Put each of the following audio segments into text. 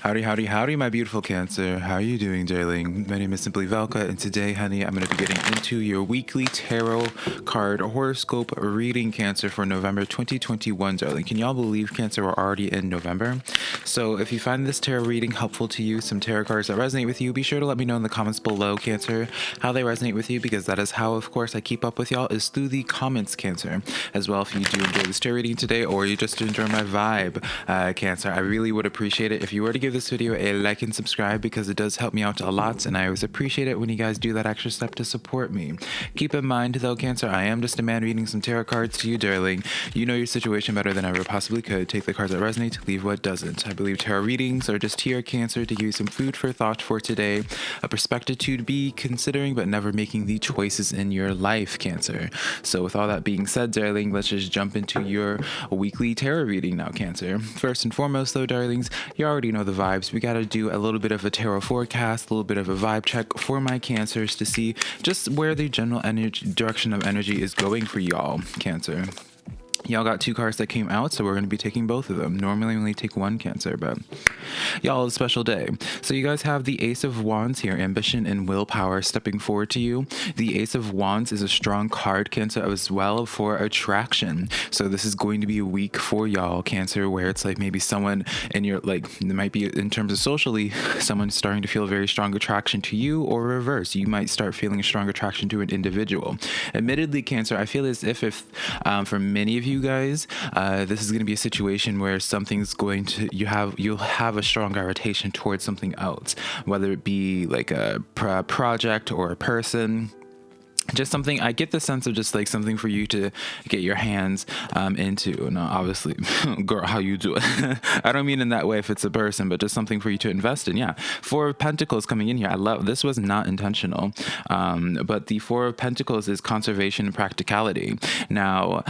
Howdy, howdy, howdy, my beautiful Cancer. How are you doing, darling? My name is SimplyVelca, and today, honey, I'm going to be getting into your weekly tarot card horoscope reading, Cancer, for November 2021, darling. Can y'all believe, Cancer, we're already in November? So if you find this tarot reading helpful to you, some tarot cards that resonate with you, be sure to let me know in the comments below, Cancer, how they resonate with you, because that is how, of course, I keep up with y'all, is through the comments, Cancer. As well, if you do enjoy this tarot reading today, or you just enjoy my vibe, Cancer, I really would appreciate it if you were to give this video a like and subscribe, because it does help me out a lot, and I always appreciate it when you guys do that extra step to support me. Keep in mind, though, Cancer, I am just a man reading some tarot cards to you, darling. You know your situation better than I ever possibly could. Take the cards that resonate, leave what doesn't. I believe tarot readings are just here, Cancer, to give you some food for thought for today, a perspective to be considering but never making the choices in your life, Cancer. So with all that being said, darling, let's just jump into your weekly tarot reading now, Cancer. First and foremost, though, darlings, you already know the vibes. We got to do a little bit of a tarot forecast, a little bit of a vibe check for my Cancers to see just where the general direction of energy is going for y'all, Cancer. Y'all got two cards that came out, so we're going to be taking both of them. Normally, I only take one, Cancer, but y'all, a special day. So you guys have the Ace of Wands here, ambition and willpower stepping forward to you. The Ace of Wands is a strong card, Cancer, as well for attraction. So this is going to be a week for y'all, Cancer, where it's like maybe someone in your, like, it might be in terms of socially, someone starting to feel a very strong attraction to you, or reverse. You might start feeling a strong attraction to an individual. Admittedly, Cancer, I feel as if for many of you guys, this is going to be a situation where something's going to, you'll have a strong gravitation towards something else, whether it be like a project or a person. Just something, I get the sense of just like something for you to get your hands into. Now, obviously, girl, how you do it. I don't mean in that way if it's a person, but just something for you to invest in. Yeah. Four of Pentacles coming in here. I love, this was not intentional. But the Four of Pentacles is conservation and practicality. Now,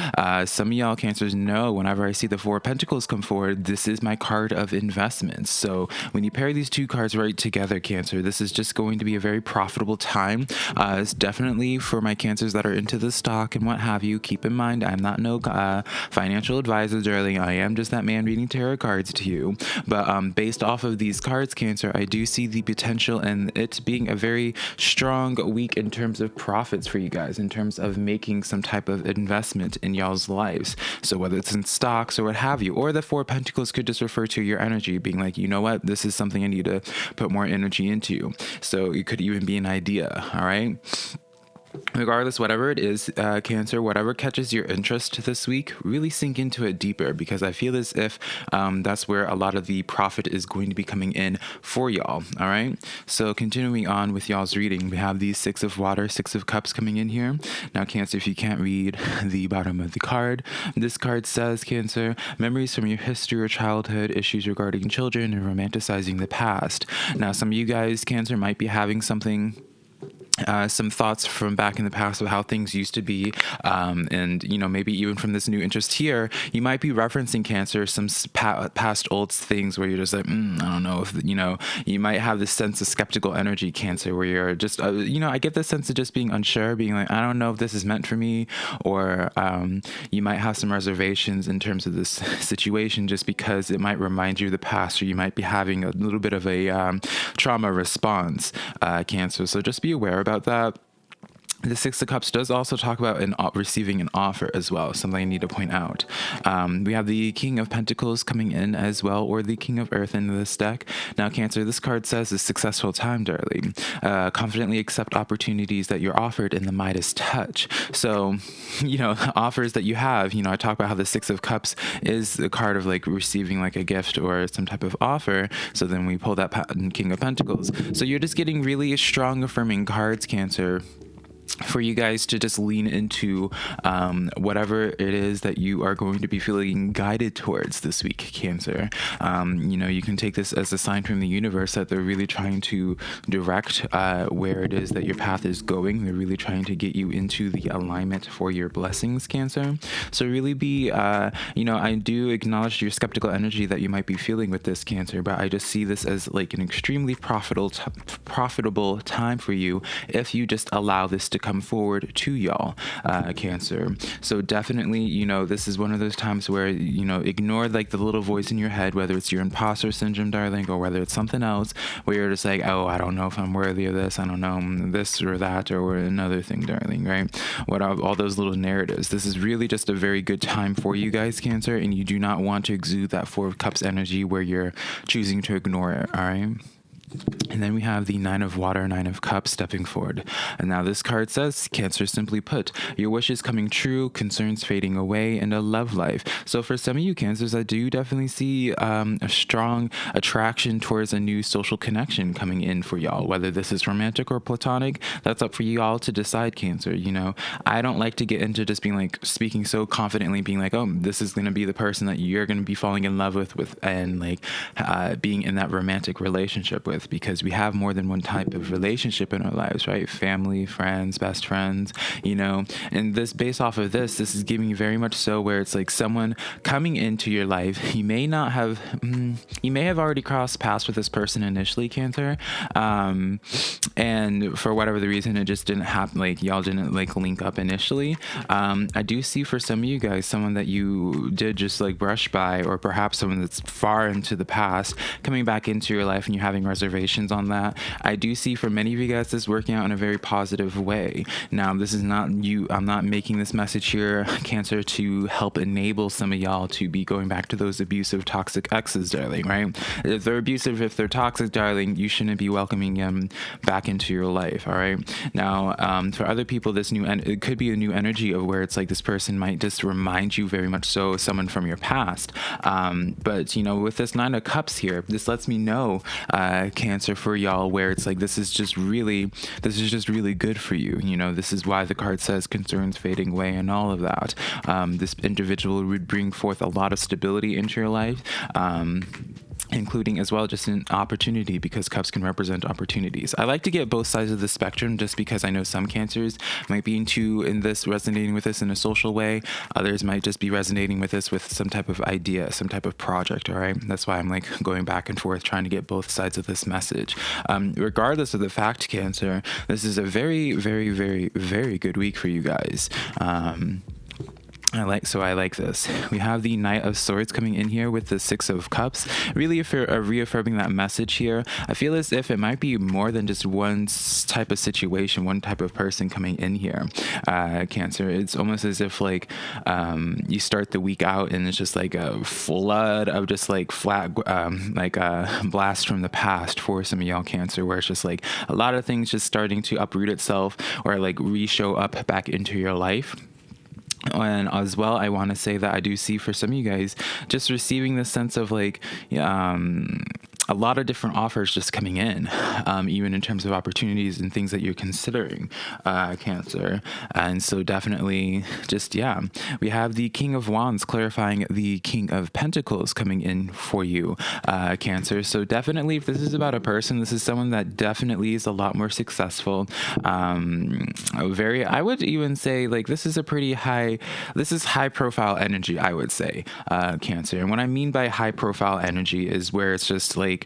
some of y'all Cancers know whenever I see the Four of Pentacles come forward, this is my card of investments. So when you pair these two cards right together, Cancer, this is just going to be a very profitable time. It's definitely for my Cancers that are into the stock and what have you. Keep in mind, I'm not no financial advisor, darling. I am just that man reading tarot cards to you. But based off of these cards, Cancer, I do see the potential and it being a very strong week in terms of profits for you guys, in terms of making some type of investment in y'all's lives. So whether it's in stocks or what have you, or the Four of Pentacles could just refer to your energy being like, you know what, this is something I need to put more energy into. So it could even be an idea. All right. Regardless, whatever it is, Cancer, whatever catches your interest this week, really sink into it deeper, because I feel as if that's where a lot of the profit is going to be coming in for y'all. All right. So continuing on with y'all's reading, we have the Six of Water, Six of Cups coming in here. Now, Cancer, if you can't read the bottom of the card, this card says, Cancer, memories from your history or childhood, issues regarding children, and romanticizing the past. Now, some of you guys, Cancer, might be having something, some thoughts from back in the past of how things used to be, and you know, maybe even from this new interest here, you might be referencing, Cancer, some past old things where you're just like, I don't know if, you know, you might have this sense of skeptical energy, Cancer, where you're just, you know, I get the sense of just being unsure, being like, I don't know if this is meant for me, or you might have some reservations in terms of this situation just because it might remind you of the past, or you might be having a little bit of a trauma response, Cancer. So just be aware about that. The Six of Cups does also talk about receiving an offer as well, something I need to point out. We have the King of Pentacles coming in as well, or the King of Earth in this deck. Now, Cancer, this card says a successful time, darling. Confidently accept opportunities that you're offered in the Midas touch. So, you know, offers that you have, you know, I talk about how the Six of Cups is the card of like receiving like a gift or some type of offer. So then we pull that King of Pentacles. So you're just getting really strong affirming cards, Cancer, for you guys to just lean into whatever it is that you are going to be feeling guided towards this week, Cancer. You know, you can take this as a sign from the universe that they're really trying to direct where it is that your path is going. They're really trying to get you into the alignment for your blessings, Cancer. So really be, you know, I do acknowledge your skeptical energy that you might be feeling with this, Cancer, but I just see this as like an extremely profitable time for you if you just allow this to come forward to y'all, Cancer. So definitely, this is one of those times where, ignore like the little voice in your head, whether it's your imposter syndrome, darling, or whether it's something else where you're just like, oh, I don't know if I'm worthy of this. I don't know this or that or another thing, darling, right? What are all those little narratives? This is really just a very good time for you guys, Cancer, and you do not want to exude that Four of Cups energy where you're choosing to ignore it, all right? And then we have the Nine of Water, Nine of Cups stepping forward. And now this card says, Cancer, simply put, your wishes coming true, concerns fading away, and a love life. So for some of you Cancers, I do definitely see a strong attraction towards a new social connection coming in for y'all. Whether this is romantic or platonic, that's up for you all to decide, Cancer. I don't like to get into just being like speaking so confidently, being like, oh, this is going to be the person that you're going to be falling in love with and like being in that romantic relationship with. Because we have more than one type of relationship in our lives, right? Family, friends, best friends, and this based off of this is giving very much so where it's like someone coming into your life. You may have already crossed paths with this person initially, Cancer, and for whatever the reason, it just didn't happen. Like y'all didn't like link up initially. I do see for some of you guys, someone that you did just like brush by, or perhaps someone that's far into the past coming back into your life and you're having reservations on that. I do see for many of you guys this working out in a very positive way. Now, this is not you. I'm not making this message here, Cancer, to help enable some of y'all to be going back to those abusive, toxic exes, darling, right? If they're abusive, if they're toxic, darling, you shouldn't be welcoming them back into your life, all right? Now, for other people, it could be a new energy of where it's like this person might just remind you very much so of someone from your past. But, with this Nine of Cups here, this lets me know, Cancer, for y'all, where it's like this is just really good for you. This is why the card says concerns fading away and all of that. This individual would bring forth a lot of stability into your life. Including as well just an opportunity, because cups can represent opportunities. I like to get both sides of the spectrum just because I know some Cancers might be resonating with this in a social way. Others might just be resonating with this with some type of idea, some type of project, all right? That's why I'm like going back and forth trying to get both sides of this message. Regardless of the fact, Cancer, this is a very, very, very, very good week for you guys. I like this. We have the Knight of Swords coming in here with the Six of Cups, really reaffirming that message here. I feel as if it might be more than just one type of situation, one type of person coming in here, Cancer. It's almost as if like you start the week out and it's just like a flood of just like flat, blast from the past for some of y'all, Cancer, where it's just like a lot of things just starting to uproot itself or like re-show up back into your life. And as well, I want to say that I do see for some of you guys just receiving this sense of like, a lot of different offers just coming in, even in terms of opportunities and things that you're considering, Cancer. And so definitely we have the King of Wands clarifying the King of Pentacles coming in for you, Cancer. So definitely if this is about a person, this is someone that definitely is a lot more successful. I would even say like this is high profile energy, I would say, Cancer. And what I mean by high profile energy is where it's just like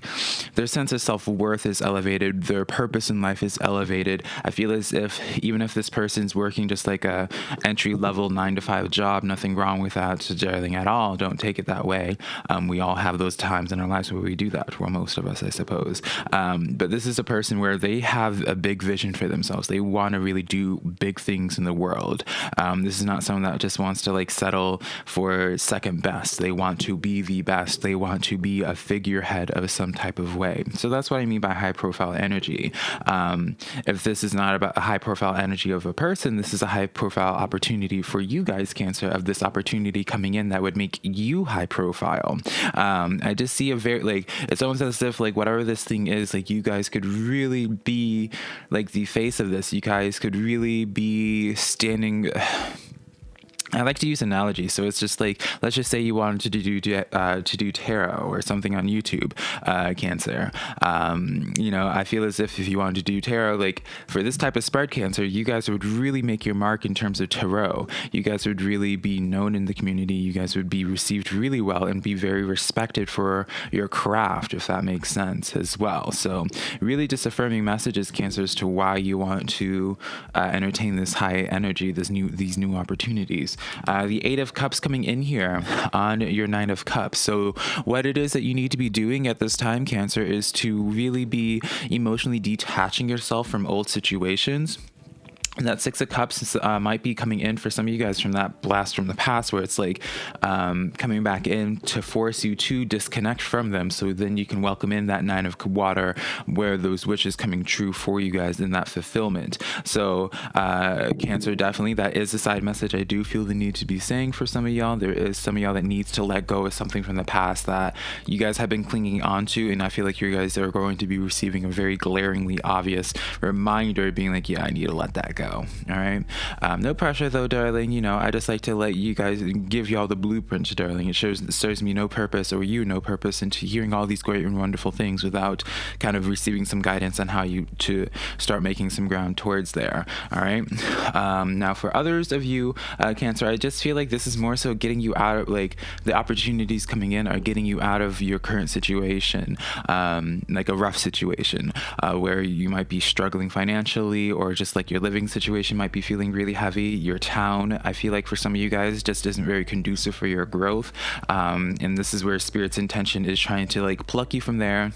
their sense of self-worth is elevated, their purpose in life is elevated. I feel as if even if this person's working just like a entry-level 9-to-5 job, nothing wrong with that, darling, at all. Don't take it that way. We all have those times in our lives where we do that. Well, most of us, I suppose. But this is a person where they have a big vision for themselves. They want to really do big things in the world. This is not someone that just wants to like settle for second best. They want to be the best. They want to be a figurehead of some type of way. So that's what I mean by high profile energy. If this is not about a high profile energy of a person, this is a high profile opportunity for you guys, Cancer, of this opportunity coming in that would make you high profile. I just see it's almost as if like whatever this thing is, like you guys could really be like the face of this. You guys could really be standing I like to use analogies, so it's just like, let's just say you wanted to do tarot or something on YouTube, Cancer. I feel as if you wanted to do tarot, like for this type of spread, Cancer, you guys would really make your mark in terms of tarot. You guys would really be known in the community. You guys would be received really well and be very respected for your craft, if that makes sense as well. So really just affirming messages, Cancer, as to why you want to entertain this high energy, these new opportunities. The Eight of Cups coming in here on your Nine of Cups. So what it is that you need to be doing at this time, Cancer, is to really be emotionally detaching yourself from old situations. And that Six of Cups might be coming in for some of you guys from that blast from the past, where it's like coming back in to force you to disconnect from them, so then you can welcome in that Nine of Water, where those wishes coming true for you guys in that fulfillment. So Cancer, definitely that is a side message I do feel the need to be saying for some of y'all. There is some of y'all that needs to let go of something from the past that you guys have been clinging on to, and I feel like you guys are going to be receiving a very glaringly obvious reminder, being like, yeah, I need to let that go. All right. No pressure though, darling. I just like to let you guys give y'all the blueprint, darling. It serves me no purpose, or you no purpose, into hearing all these great and wonderful things without kind of receiving some guidance on how you to start making some ground towards there. All right. Now for others of you, Cancer, I just feel like this is more so getting you out of, like, the opportunities coming in are getting you out of your current situation, like a rough situation, where you might be struggling financially, or just like your living situation might be feeling really heavy. Your town, I feel like for some of you guys, just isn't very conducive for your growth. And this is where Spirit's intention is trying to like pluck you from there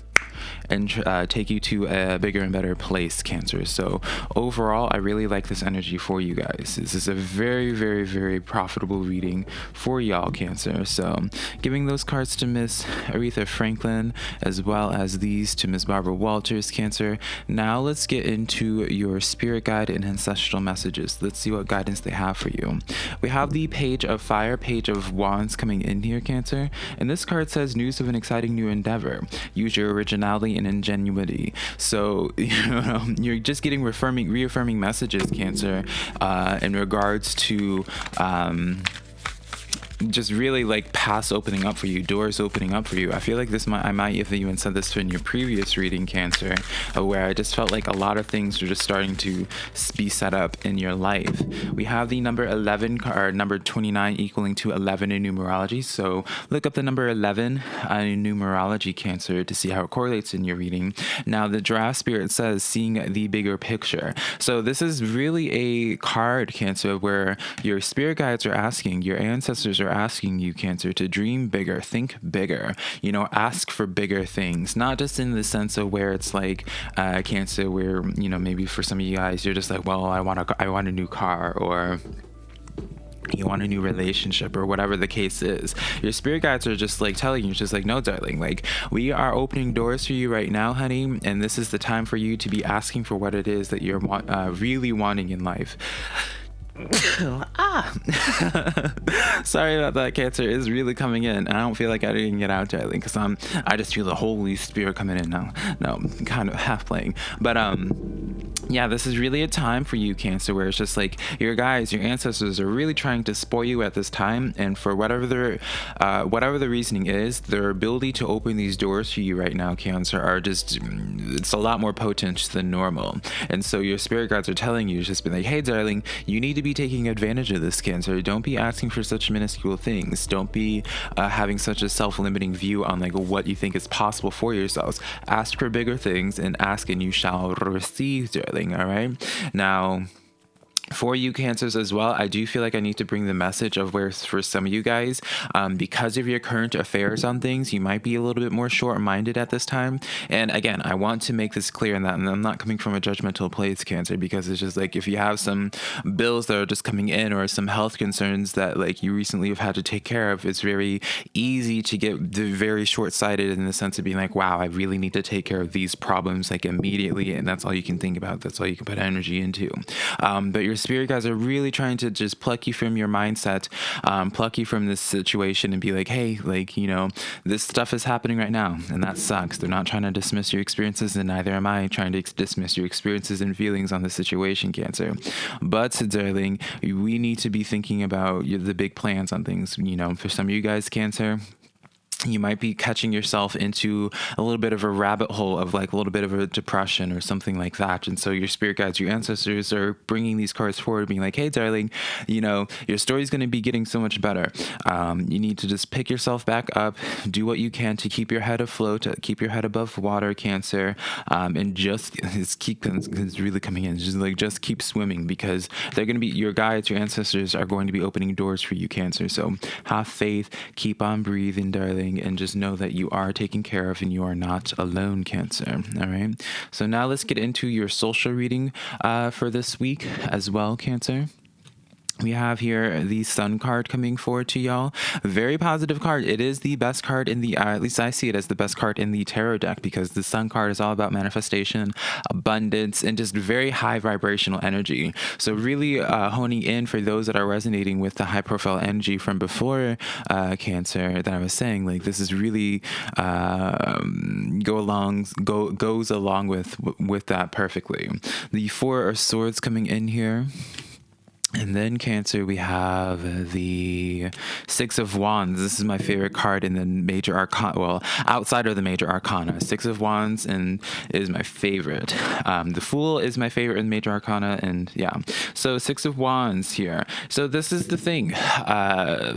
and take you to a bigger and better place, Cancer. So overall, I really like this energy for you guys. This is a very, very, very profitable reading for y'all, Cancer. So giving those cards to Miss Aretha Franklin, as well as these to Miss Barbara Walters, Cancer. Now let's get into your spirit guide and ancestral messages. Let's see what guidance they have for you. We have the Page of Fire, Page of Wands coming in here, Cancer. And this card says news of an exciting new endeavor. Use your originality and ingenuity. So you're just getting reaffirming messages, Cancer, in regards to just really like paths opening up for you, doors opening up for you. I feel like I might have even said this in your previous reading, Cancer, where I just felt like a lot of things were just starting to be set up in your life. We have the number 11 or number 29 equaling to 11 in numerology. So look up the number 11 in numerology, Cancer, to see how it correlates in your reading. Now the draft spirit says seeing the bigger picture. So this is really a card, Cancer, where your spirit guides are asking, your ancestors are asking you, Cancer, to dream bigger, think bigger, ask for bigger things, not just in the sense of where it's like Cancer, where maybe for some of you guys you're just like, well, I want a new car, or you want a new relationship, or whatever the case is. Your spirit guides are just like telling you, just like, no, darling, like, we are opening doors for you right now, honey, and this is the time for you to be asking for what it is that you're really wanting in life. Sorry about that, Cancer. Is really coming in. I don't feel like I didn't get out, darling, because I just feel the Holy Spirit coming in now. No, kind of half playing, but yeah, this is really a time for you, Cancer, where it's just like your ancestors are really trying to spoil you at this time, and for whatever the reasoning is, their ability to open these doors for you right now, Cancer, are just, it's a lot more potent than normal. And so your spirit guides are telling you, just be like, hey, darling, you need to be taking advantage of this, Cancer. Don't be asking for such minuscule things. Don't be having such a self-limiting view on like what you think is possible for yourselves. Ask for bigger things, and ask and you shall receive, darling. All right. Now, for you, Cancers, as well, I do feel like I need to bring the message of where, for some of you guys, because of your current affairs on things, you might be a little bit more short-minded at this time. And again, I want to make this clear in that, and I'm not coming from a judgmental place, Cancer, because it's just like, if you have some bills that are just coming in, or some health concerns that like you recently have had to take care of, it's very easy to get very short-sighted in the sense of being like, wow, I really need to take care of these problems like immediately, and that's all you can think about. That's all you can put energy into. But your spirit guides are really trying to just pluck you from your mindset, pluck you from this situation and be like, hey, like, you know, this stuff is happening right now and that sucks. They're not trying to dismiss your experiences, and neither am I trying to dismiss your experiences and feelings on the situation, Cancer. But, darling, we need to be thinking about the big plans on things. You know, for some of you guys, Cancer, you might be catching yourself into a little bit of a rabbit hole of like a little bit of a depression or something like that. And so your spirit guides, your ancestors are bringing these cards forward, being like, hey, darling, you know, your story's going to be getting so much better. You need to just pick yourself back up, do what you can to keep your head afloat, to keep your head above water, Cancer, and just keep, it's really coming in, just keep swimming, because they're going to be, your guides, your ancestors are going to be opening doors for you, Cancer. So have faith, keep on breathing, darling, and just know that you are taken care of and you are not alone, Cancer. All right. So now let's get into your social reading for this week as well, Cancer. We have here the Sun card coming forward to y'all. Very positive card. It is the best card in the, at least I see it as the best card in the tarot deck, because the Sun card is all about manifestation, abundance, and just very high vibrational energy. So really honing in for those that are resonating with the high profile energy from before, Cancer, that I was saying, like, this is really goes along with that perfectly. The Four of Swords coming in here. And then, Cancer, we have the Six of Wands. This is my favorite card in the major arcana, well, outside of the major arcana. Six of Wands and is my favorite. The Fool is my favorite in the major arcana, and yeah. So Six of Wands here. So this is the thing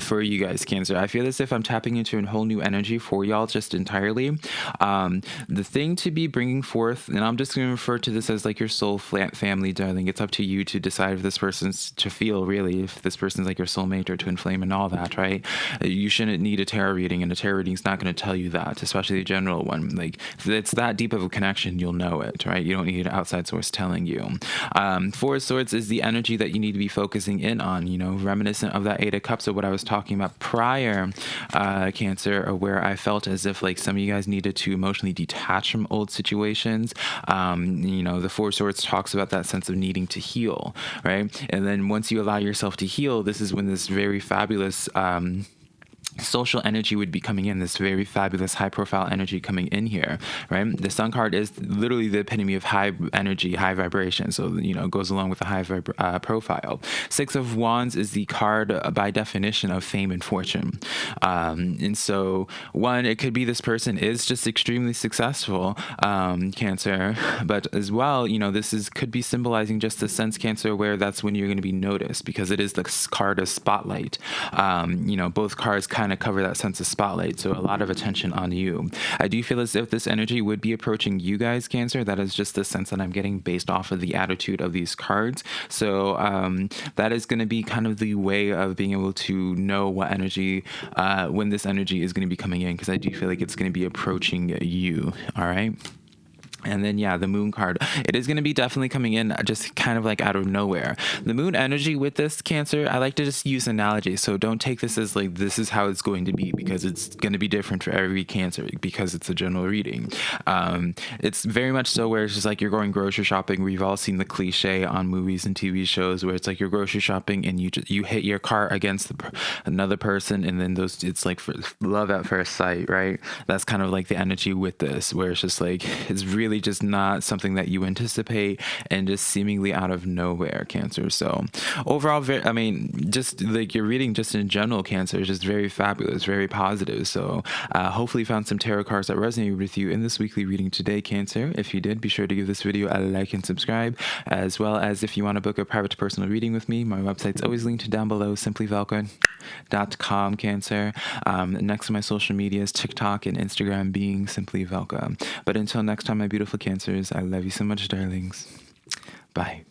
for you guys, Cancer. I feel as if I'm tapping into a whole new energy for y'all just entirely. The thing to be bringing forth, and I'm just going to refer to this as like your soul family, darling. It's up to you to decide if this person's to feel, really, if this person's like your soulmate or twin flame and all that, right? You shouldn't need a tarot reading, and a tarot reading's not going to tell you that, especially a general one. Like, if it's that deep of a connection, you'll know it, right? You don't need an outside source telling you. Four of Swords is the energy that you need to be focusing in on, you know, reminiscent of that Eight of Cups of what I was talking about prior, Cancer, where I felt as if like some of you guys needed to emotionally detach from old situations. You know, the Four of Swords talks about that sense of needing to heal, right? And then once you allow yourself to heal, this is when this very fabulous social energy would be coming in, this very fabulous high profile energy coming in here, right? The Sun card is literally the epitome of high energy, high vibration. So, you know, it goes along with the high profile. Six of Wands is the card by definition of fame and fortune. And so one, it could be this person is just extremely successful, Cancer, but as well, you know, could be symbolizing just a sense, Cancer, where that's when you're going to be noticed, because it is the card of spotlight. You know, both cards kind of cover that sense of spotlight, so a lot of attention on you. I do feel as if this energy would be approaching you guys, Cancer. That is just the sense that I'm getting based off of the attitude of these cards. So that is going to be kind of the way of being able to know what energy, when this energy is going to be coming in, because I do feel like it's going to be approaching you. All right. And then, yeah, the Moon card. It is going to be definitely coming in just kind of like out of nowhere. The Moon energy with this, Cancer, I like to just use analogies. So don't take this as like, this is how it's going to be, because it's going to be different for every Cancer, because it's a general reading. It's very much so where it's just like you're going grocery shopping. We've all seen the cliche on movies and TV shows where it's like you're grocery shopping and you hit your car against another person, and then it's like for love at first sight, right? That's kind of like the energy with this, where it's just like, it's really just not something that you anticipate and just seemingly out of nowhere, Cancer. So overall, I mean, just like your reading just in general, Cancer, is just very fabulous, very positive. So hopefully you found some tarot cards that resonated with you in this weekly reading today, Cancer. If you did, be sure to give this video a like and subscribe, as well as if you want to book a private personal reading with me, my website's always linked down below, SimplyVelca.com, Cancer. Next to my social medias, TikTok and Instagram being SimplyVelca. But until next time, my beautiful Cancers, I love you so much, darlings. Bye.